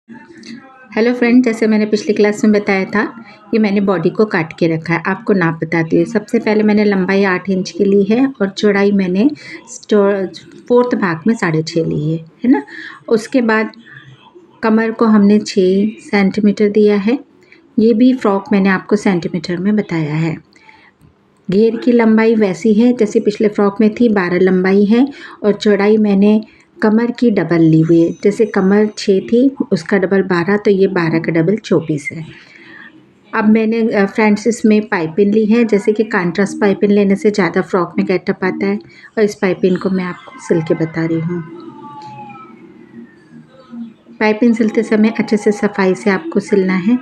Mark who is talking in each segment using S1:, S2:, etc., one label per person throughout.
S1: Hello friend, जैसे मैंने पिछली क्लास में बताया था, ये मैंने बॉडी को काट के रखा है। आपको नाप बताती हूँ। सबसे पहले मैंने लंबाई 8 इंच की ली है और चौड़ाई मैंने फोर्थ भाग में 6.5 ली है ना। उसके बाद कमर को हमने 6 सेंटीमीटर दिया है। ये भी फ्रॉक मैंने आपको सेंटीमीटर में बताया है। घेर की लंबाई वैसी है जैसे पिछले फ्रॉक में थी, 12 लंबाई है और चौड़ाई मैंने कमर की डबल ली हुई है। जैसे कमर 6 थी, उसका डबल 12, तो ये 12 का डबल 24 है। अब मैंने फ्रेंड्स इसमें पाइपिंग ली है। जैसे कि कॉन्ट्रास्ट पाइपिंग लेने से ज़्यादा फ्रॉक में गेटअप आता है और इस पाइपिंग को मैं आपको सिल के बता रही हूँ। पाइपिंग सिलते समय अच्छे से सफाई से आपको सिलना है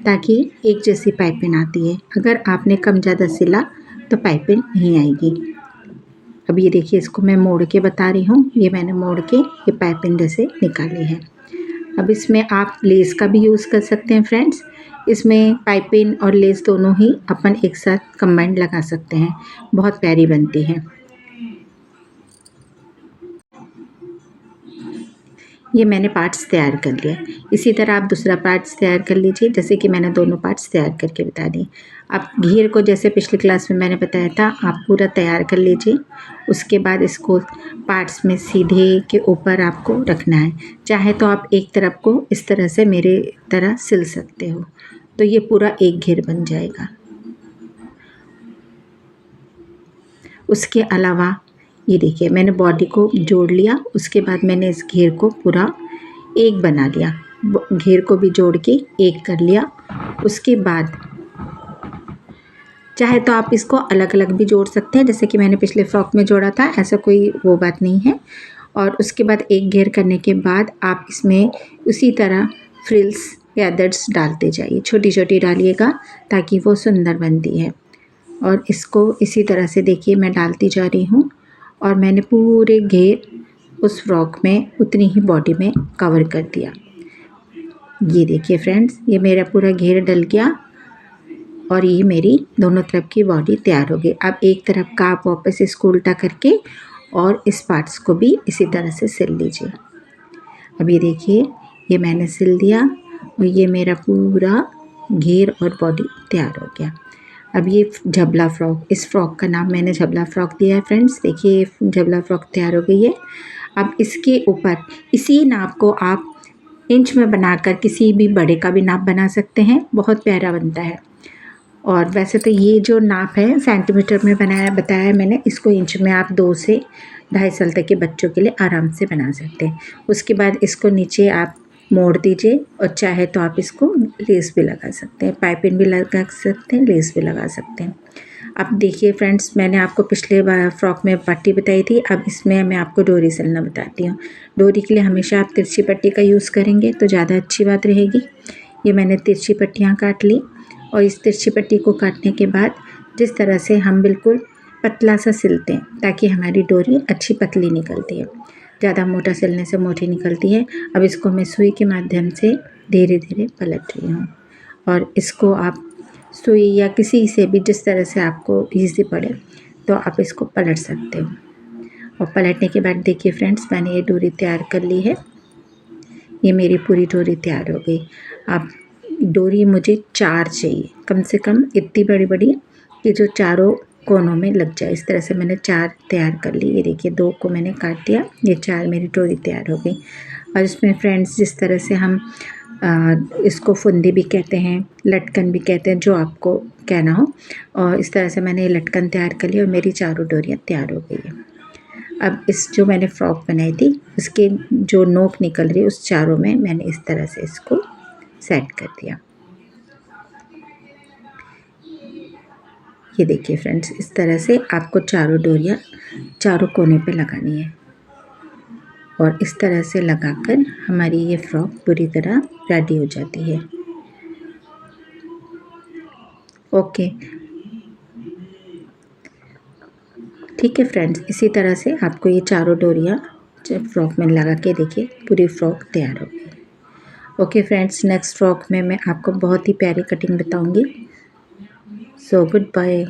S1: ताकि एक जैसी पाइपिंग आती है। अगर आपने कम ज़्यादा सिला तो पाइपिंग नहीं आएगी। अब ये देखिए, इसको मैं मोड़ के बता रही हूँ। ये मैंने मोड़ के ये पाइपिंग जैसे निकाली है। अब इसमें आप लेस का भी यूज़ कर सकते हैं फ्रेंड्स। इसमें पाइपिंग और लेस दोनों ही अपन एक साथ कंबाइंड लगा सकते हैं। बहुत प्यारी बनती है। ये मैंने पार्ट्स तैयार कर लिया। इसी तरह आप दूसरा पार्ट्स तैयार कर लीजिए, जैसे कि मैंने दोनों पार्ट्स तैयार करके बता दी। आप घेर को जैसे पिछली क्लास में मैंने बताया था, आप पूरा तैयार कर लीजिए। उसके बाद इसको पार्ट्स में सीधे के ऊपर आपको रखना है। चाहे तो आप एक तरफ को इस तरह से मेरे तरह सिल सकते हो, तो ये पूरा एक घेर बन जाएगा। उसके अलावा ये देखिए, मैंने बॉडी को जोड़ लिया। उसके बाद मैंने इस घेर को पूरा एक बना लिया। घेर को भी जोड़ के एक कर लिया। उसके बाद चाहे तो आप इसको अलग अलग भी जोड़ सकते हैं, जैसे कि मैंने पिछले फ्रॉक में जोड़ा था। ऐसा कोई वो बात नहीं है। और उसके बाद एक घेर करने के बाद आप इसमें उसी तरह फ्रिल्स या दर्ड्स डालते जाइए। छोटी छोटी डालिएगा ताकि वो सुंदर बनती है। और इसको इसी तरह से देखिए मैं डालती जा रही हूँ और मैंने पूरे घेर उस फ्रॉक में उतनी ही बॉडी में कवर कर दिया। ये देखिए फ्रेंड्स, ये मेरा पूरा घेर डल गया और ये मेरी दोनों तरफ की बॉडी तैयार हो गई। अब एक तरफ का आप वापस इसको उल्टा करके और इस पार्ट्स को भी इसी तरह से सिल लीजिए। अब ये देखिए, ये मैंने सिल दिया और ये मेरा पूरा घेर और बॉडी तैयार हो गया। अब ये झबला फ्रॉक, इस फ्रॉक का नाम मैंने झबला फ्रॉक दिया है फ्रेंड्स। देखिए, ये झबला फ्रॉक तैयार हो गई है। अब इसके ऊपर इसी नाप को आप इंच में बनाकर किसी भी बड़े का भी नाप बना सकते हैं। बहुत प्यारा बनता है। और वैसे तो ये जो नाप है सेंटीमीटर में बताया है मैंने, इसको इंच में आप 2 से 2.5 साल तक के बच्चों के लिए आराम से बना सकते हैं। उसके बाद इसको नीचे आप मोड़ दीजिए और चाहे तो आप इसको लेस भी लगा सकते हैं, पाइपिंग भी लगा सकते हैं, लेस भी लगा सकते हैं। अब देखिए फ्रेंड्स, मैंने आपको पिछले बार फ्रॉक में पट्टी बताई थी। अब इसमें मैं आपको डोरी सिलना बताती हूँ। डोरी के लिए हमेशा आप तिरछी पट्टी का यूज़ करेंगे तो ज़्यादा अच्छी बात रहेगी। ये मैंने तिरछी पट्टियाँ काट ली और इस तिरछी पट्टी को काटने के बाद जिस तरह से हम बिल्कुल पतला सा सिलते हैं ताकि हमारी डोरी अच्छी पतली निकलती है। ज़्यादा मोटा सिलने से मोटी निकलती है। अब इसको मैं सुई के माध्यम से धीरे धीरे पलट रही हूँ और इसको आप सुई या किसी से भी जिस तरह से आपको ईज़ी पड़े तो आप इसको पलट सकते हो। और पलटने के बाद देखिए फ्रेंड्स, मैंने ये डोरी तैयार कर ली है। ये मेरी पूरी डोरी तैयार हो गई। अब डोरी मुझे 4 चाहिए, कम से कम इतनी बड़ी बड़ी कि जो चारों कोनों में लग जाए। इस तरह से मैंने 4 तैयार कर ली। ये देखिए, 2 को मैंने काट दिया, ये 4 मेरी डोरी तैयार हो गई। और इसमें फ्रेंड्स जिस तरह से हम इसको फुंदी भी कहते हैं, लटकन भी कहते हैं, जो आपको कहना हो। और इस तरह से मैंने ये लटकन तैयार कर ली और मेरी चारों डोरियाँ तैयार हो गई है। अब इस जो मैंने फ्रॉक बनाई थी उसके जो नोक निकल रही है उस चारों में मैंने इस तरह से इसको सेट कर दिया। ये देखिए फ्रेंड्स, इस तरह से आपको चारों डोरियाँ चारों कोने पे लगानी है और इस तरह से लगाकर हमारी ये फ्रॉक पूरी तरह रेडी हो जाती है। ओके, ठीक है फ्रेंड्स, इसी तरह से आपको ये चारों डोरियाँ फ्रॉक में लगा के देखिए पूरी फ्रॉक तैयार हो गई। ओके फ्रेंड्स, नेक्स्ट फ्रॉक में मैं आपको बहुत ही प्यारी कटिंग बताऊंगी। So good bye.